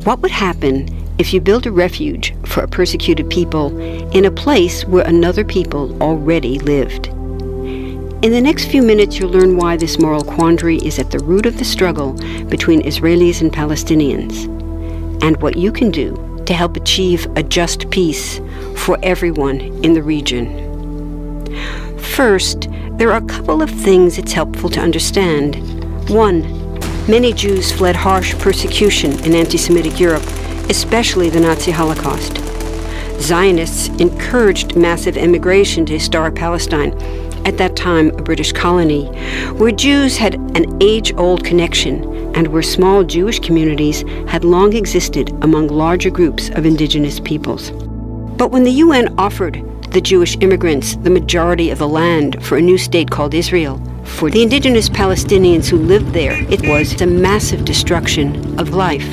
What would happen if you built a refuge for a persecuted people in a place where another people already lived? In the next few minutes, you'll learn why this moral quandary is at the root of the struggle between Israelis and Palestinians, and what you can do to help achieve a just peace for everyone in the region. First, there are a couple of things it's helpful to understand. One, many Jews fled harsh persecution in anti-Semitic Europe, especially the Nazi Holocaust. Zionists encouraged massive immigration to historic Palestine, at that time a British colony, where Jews had an age-old connection and where small Jewish communities had long existed among larger groups of indigenous peoples. But when the UN offered the Jewish immigrants the majority of the land for a new state called Israel, for the indigenous Palestinians who lived there, it was a massive destruction of life.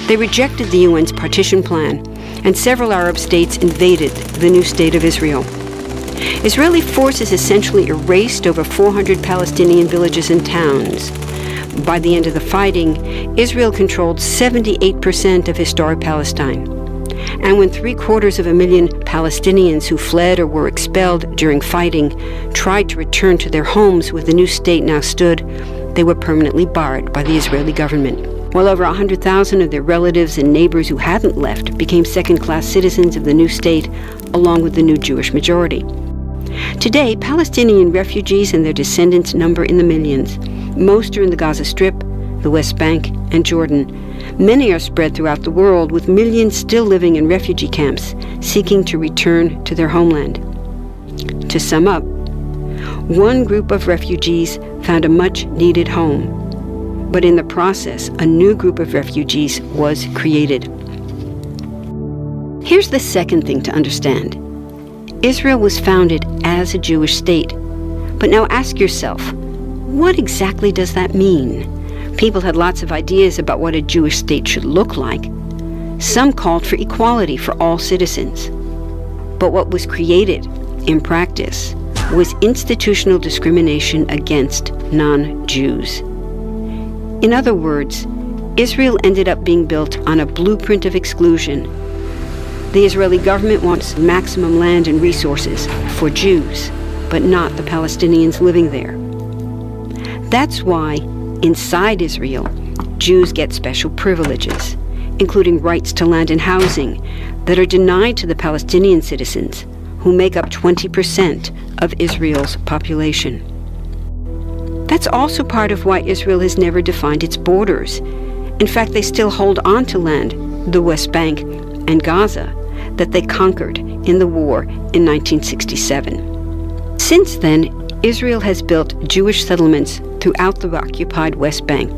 They rejected the UN's partition plan, and several Arab states invaded the new state of Israel. Israeli forces essentially erased over 400 Palestinian villages and towns. By the end of the fighting, Israel controlled 78% of historic Palestine. And when 750,000 Palestinians who fled or were expelled during fighting tried to return to their homes where the new state now stood, they were permanently barred by the Israeli government. While over 100,000 of their relatives and neighbors who hadn't left became second-class citizens of the new state, along with the new Jewish majority. Today, Palestinian refugees and their descendants number in the millions. Most are in the Gaza Strip, the West Bank, and Jordan. Many are spread throughout the world, with millions still living in refugee camps, seeking to return to their homeland. To sum up, one group of refugees found a much-needed home, but in the process, a new group of refugees was created. Here's the second thing to understand. Israel was founded as a Jewish state. But now ask yourself, what exactly does that mean? People had lots of ideas about what a Jewish state should look like. Some called for equality for all citizens. But what was created, in practice, was institutional discrimination against non-Jews. In other words, Israel ended up being built on a blueprint of exclusion. The Israeli government wants maximum land and resources for Jews, but not the Palestinians living there. That's why, inside Israel, Jews get special privileges, including rights to land and housing, that are denied to the Palestinian citizens, who make up 20% of Israel's population. That's also part of why Israel has never defined its borders. In fact, they still hold on to land, the West Bank and Gaza, that they conquered in the war in 1967. Since then, Israel has built Jewish settlements throughout the occupied West Bank,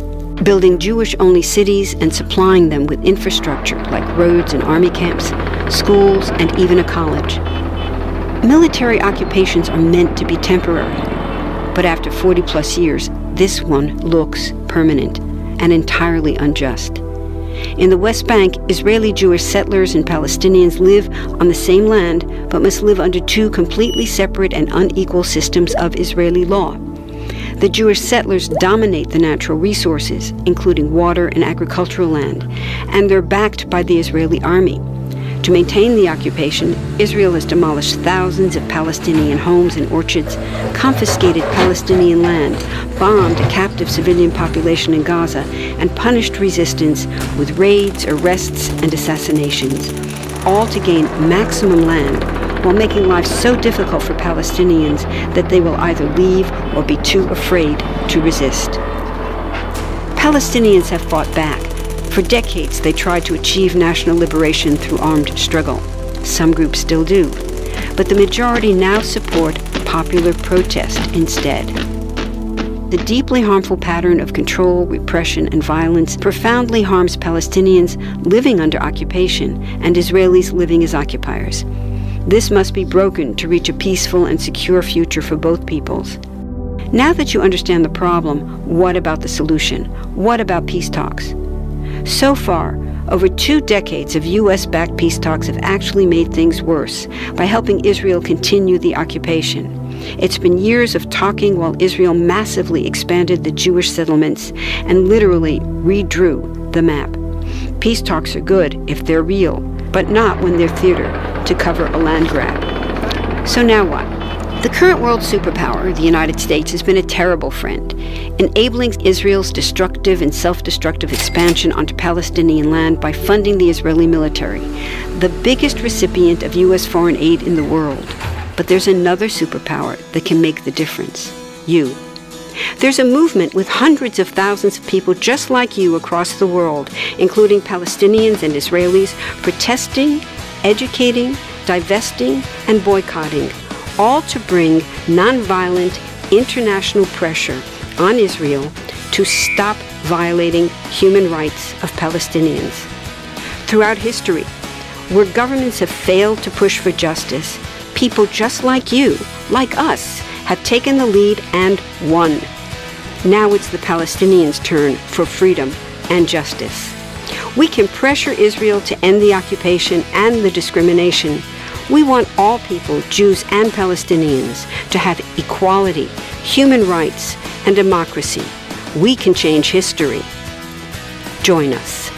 building Jewish-only cities and supplying them with infrastructure like roads and army camps, schools, and even a college. Military occupations are meant to be temporary, but after 40-plus years, this one looks permanent and entirely unjust. In the West Bank, Israeli Jewish settlers and Palestinians live on the same land, but must live under two completely separate and unequal systems of Israeli law. The Jewish settlers dominate the natural resources, including water and agricultural land, and they're backed by the Israeli army. To maintain the occupation, Israel has demolished thousands of Palestinian homes and orchards, confiscated Palestinian land, bombed a captive civilian population in Gaza, and punished resistance with raids, arrests, and assassinations, all to gain maximum land while making life so difficult for Palestinians that they will either leave or be too afraid to resist. Palestinians have fought back. For decades, they tried to achieve national liberation through armed struggle. Some groups still do, but the majority now support popular protest instead. The deeply harmful pattern of control, repression, and violence profoundly harms Palestinians living under occupation and Israelis living as occupiers. This must be broken to reach a peaceful and secure future for both peoples. Now that you understand the problem, what about the solution? What about peace talks? So far, over 2 decades of U.S.-backed peace talks have actually made things worse by helping Israel continue the occupation. It's been years of talking while Israel massively expanded the Jewish settlements and literally redrew the map. Peace talks are good if they're real, but not when they're theater to cover a land grab. So now what? The current world superpower, the United States, has been a terrible friend, enabling Israel's destructive and self-destructive expansion onto Palestinian land by funding the Israeli military, the biggest recipient of U.S. foreign aid in the world. But there's another superpower that can make the difference: you. There's a movement with hundreds of thousands of people just like you across the world, including Palestinians and Israelis, protesting, educating, divesting, and boycotting, all to bring nonviolent international pressure on Israel to stop violating human rights of Palestinians. Throughout history, where governments have failed to push for justice, people just like you, like us, have taken the lead and won. Now it's the Palestinians' turn for freedom and justice. We can pressure Israel to end the occupation and the discrimination. We want all people, Jews and Palestinians, to have equality, human rights, and democracy. We can change history. Join us.